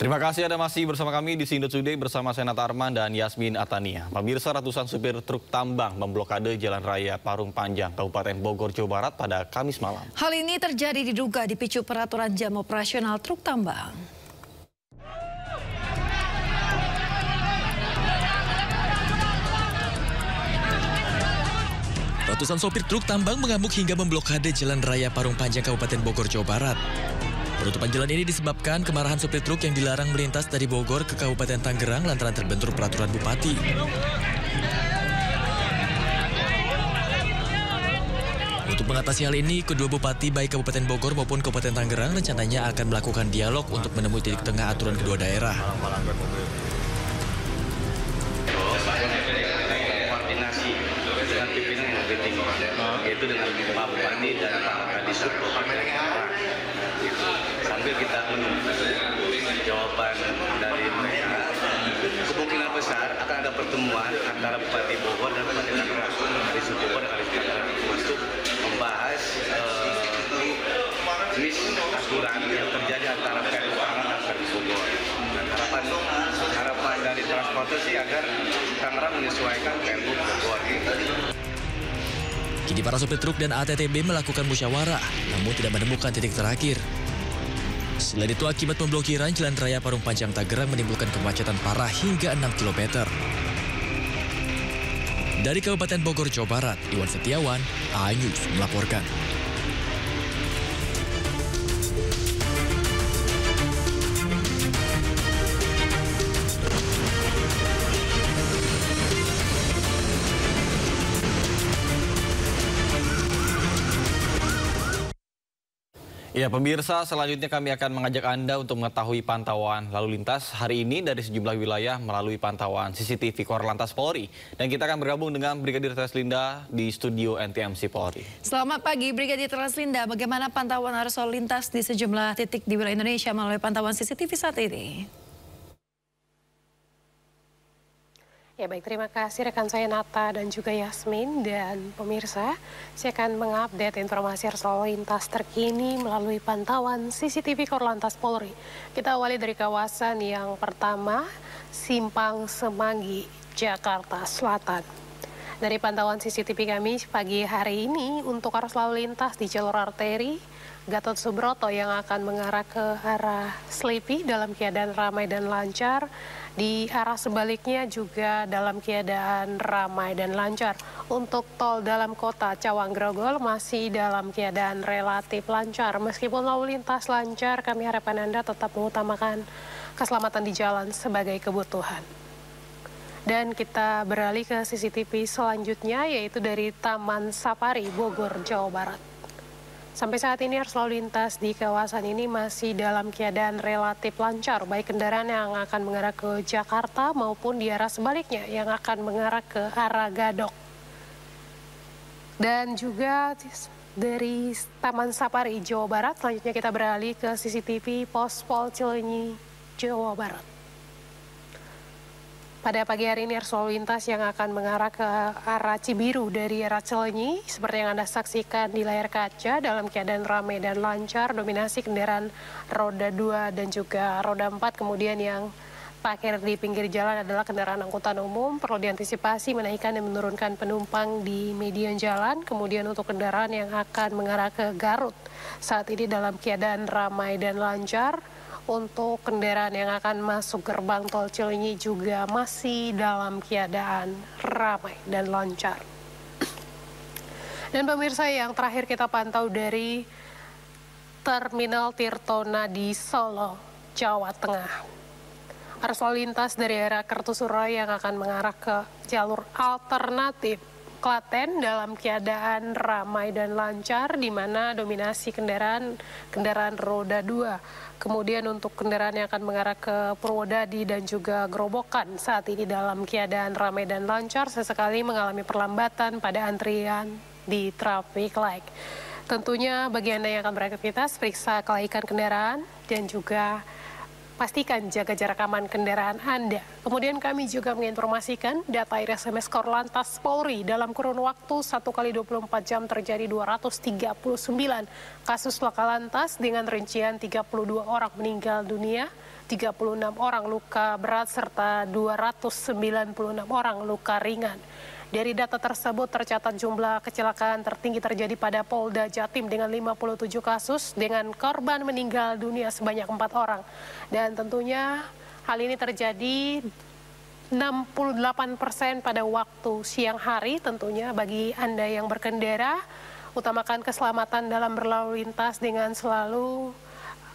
Terima kasih Anda masih bersama kami di Sindo Today bersama Senat Arman dan Yasmin Atania. Pemirsa, ratusan supir truk tambang memblokade Jalan Raya Parung Panjang, Kabupaten Bogor, Jawa Barat pada Kamis malam. Hal ini terjadi diduga dipicu peraturan jam operasional truk tambang. Ratusan sopir truk tambang mengamuk hingga memblokade Jalan Raya Parung Panjang, Kabupaten Bogor, Jawa Barat. Penutupan jalan ini disebabkan kemarahan sopir truk yang dilarang melintas dari Bogor ke Kabupaten Tangerang lantaran terbentur peraturan bupati. Untuk mengatasi hal ini, kedua bupati baik Kabupaten Bogor maupun Kabupaten Tangerang rencananya akan melakukan dialog untuk menemui titik tengah aturan kedua daerah. Koordinasi dengan pimpinan yang lebih tinggi, yaitu dengan Pak Bupati dan Pak Kadisub. Sambil kita menunggu jawaban dari mereka, kemungkinan besar akan ada pertemuan antara Bupati Bogor dan Bupati Tangerang, Kadisub Bogor dan Kadisub Tangerang, untuk membahas jenis aturan yang terjadi antara PLU Tangerang dan Kadisub Bogor. Dan harapan dari transportasi agar Tangerang menyesuaikan PLU Bogor. Kini para sopir truk dan ATTB melakukan musyawarah, namun tidak menemukan titik terakhir. Selain itu, akibat pemblokiran Jalan Raya Parung Panjang Tangerang menimbulkan kemacetan parah hingga 6 km. Dari Kabupaten Bogor, Jawa Barat, Iwan Setiawan, A-News melaporkan. Ya pemirsa, selanjutnya kami akan mengajak Anda untuk mengetahui pantauan lalu lintas hari ini dari sejumlah wilayah melalui pantauan CCTV Korlantas Polri. Dan kita akan bergabung dengan Brigadir Treslinda di studio NTMC Polri. Selamat pagi Brigadir Treslinda, bagaimana pantauan arus lalu lintas di sejumlah titik di wilayah Indonesia melalui pantauan CCTV saat ini? Ya baik, terima kasih rekan saya Nata dan juga Yasmin. Dan pemirsa, saya akan mengupdate informasi arus lalu lintas terkini melalui pantauan CCTV Korlantas Polri. Kita awali dari kawasan yang pertama, Simpang Semanggi, Jakarta Selatan. Dari pantauan CCTV kami pagi hari ini untuk arus lalu lintas di jalur arteri Gatot Subroto yang akan mengarah ke arah Selipi dalam keadaan ramai dan lancar. Di arah sebaliknya juga dalam keadaan ramai dan lancar. Untuk tol dalam kota Cawang Grogol masih dalam keadaan relatif lancar. Meskipun lalu lintas lancar, kami harapkan Anda tetap mengutamakan keselamatan di jalan sebagai kebutuhan. Dan kita beralih ke CCTV selanjutnya, yaitu dari Taman Safari, Bogor, Jawa Barat. Sampai saat ini arus lalu lintas di kawasan ini masih dalam keadaan relatif lancar, baik kendaraan yang akan mengarah ke Jakarta maupun di arah sebaliknya yang akan mengarah ke arah Gadok. Dan juga dari Taman Safari, Jawa Barat, selanjutnya kita beralih ke CCTV Pos Pol Cileunyi, Jawa Barat. Pada pagi hari ini arus lalu lintas yang akan mengarah ke arah Cibiru dari arah Cileunyi, seperti yang Anda saksikan di layar kaca, dalam keadaan ramai dan lancar, dominasi kendaraan roda 2 dan juga roda 4, kemudian yang parkir di pinggir jalan adalah kendaraan angkutan umum. Perlu diantisipasi menaikkan dan menurunkan penumpang di median jalan, kemudian untuk kendaraan yang akan mengarah ke Garut, saat ini dalam keadaan ramai dan lancar. Untuk kendaraan yang akan masuk gerbang tol Cileunyi juga masih dalam keadaan ramai dan lancar. Dan pemirsa, yang terakhir kita pantau dari Terminal Tirtonadi Solo, Jawa Tengah. Arus lalu lintas dari arah Kertosoekarno yang akan mengarah ke jalur alternatif Klaten dalam keadaan ramai dan lancar, di mana dominasi kendaraan roda 2. Kemudian untuk kendaraan yang akan mengarah ke Purwodadi dan juga Grobogan saat ini dalam keadaan ramai dan lancar, sesekali mengalami perlambatan pada antrian di traffic light. Tentunya bagi Anda yang akan beraktivitas, periksa kelaikan kendaraan dan juga pastikan jaga jarak aman kendaraan Anda. Kemudian kami juga menginformasikan data SMS Korlantas Polri dalam kurun waktu 1 kali 24 jam terjadi 239 kasus laka lantas dengan rincian 32 orang meninggal dunia, 36 orang luka berat serta 296 orang luka ringan. Dari data tersebut tercatat jumlah kecelakaan tertinggi terjadi pada Polda Jatim dengan 57 kasus dengan korban meninggal dunia sebanyak 4 orang. Dan tentunya hal ini terjadi 68% pada waktu siang hari. Tentunya bagi Anda yang berkendara, utamakan keselamatan dalam berlalu lintas dengan selalu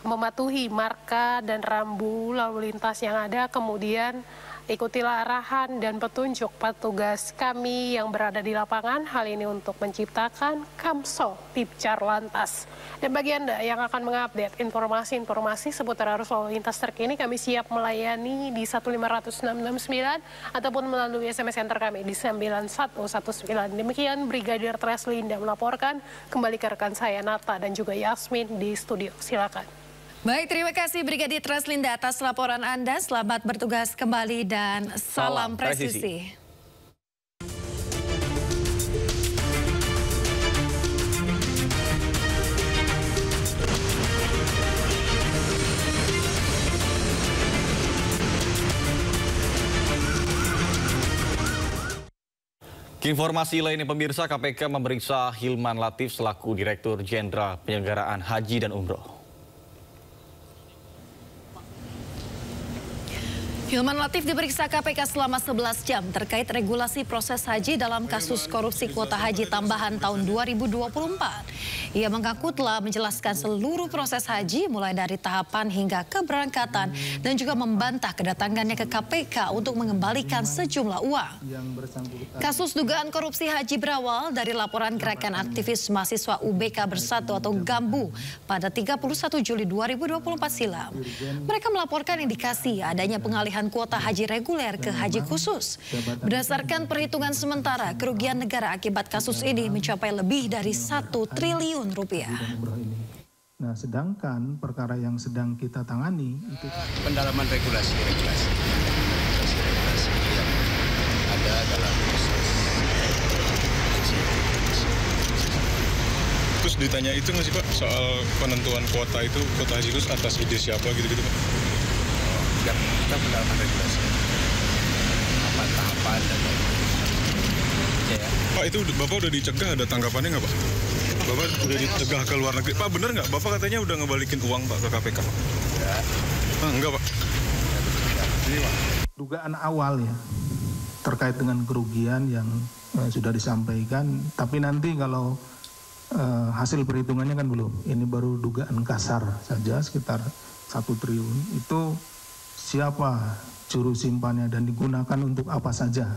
mematuhi marka dan rambu lalu lintas yang ada, kemudian ikutilah arahan dan petunjuk petugas kami yang berada di lapangan, hal ini untuk menciptakan Kamso Tipcar Lantas. Dan bagi Anda yang akan mengupdate informasi-informasi seputar arus lalu lintas terkini, kami siap melayani di 15669 ataupun melalui SMS center kami di 9119. Demikian Brigadir Treslinda melaporkan, kembali ke rekan saya Nata dan juga Yasmin di studio. Silakan. Baik, terima kasih Brigadir Treslinda atas laporan Anda. Selamat bertugas kembali dan salam presisi. Informasi lainnya pemirsa, KPK memeriksa Hilman Latif selaku Direktur Jenderal Penyelenggaraan Haji dan Umroh. Hilman Latif diperiksa KPK selama 11 jam terkait regulasi proses haji dalam kasus korupsi kuota haji tambahan tahun 2024. Ia mengaku telah menjelaskan seluruh proses haji mulai dari tahapan hingga keberangkatan dan juga membantah kedatangannya ke KPK untuk mengembalikan sejumlah uang. Kasus dugaan korupsi haji berawal dari laporan gerakan aktivis mahasiswa UBK Bersatu atau GAMBU pada 31 Juli 2024 silam. Mereka melaporkan indikasi adanya pengalihan kuota haji reguler ke haji khusus. Berdasarkan perhitungan sementara, kerugian negara akibat kasus ini mencapai lebih dari 1 triliun rupiah. Nah, sedangkan perkara yang sedang kita tangani itu pendalaman regulasi yang ada dalam proses haji. Terus ditanya itu nggak sih Pak soal penentuan kuota itu, kuota haji khusus atas ide siapa gitu-gitu Pak? Yang kita pendalaman regulasi apa tahapan dan ya. Pak, itu Bapak udah dicegah, ada tanggapannya nggak Pak? Bapak udah dicegah ke luar negeri. Pak, bener nggak? Bapak katanya udah ngebalikin uang Pak ke KPK. Ya. Enggak Pak. dugaan awal ya terkait dengan kerugian yang sudah disampaikan. Tapi nanti kalau hasil perhitungannya kan belum. Ini baru dugaan kasar saja sekitar 1 triliun. Itu siapa juru simpannya dan digunakan untuk apa saja.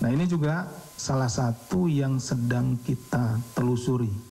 Nah, ini juga salah satu yang sedang kita telusuri.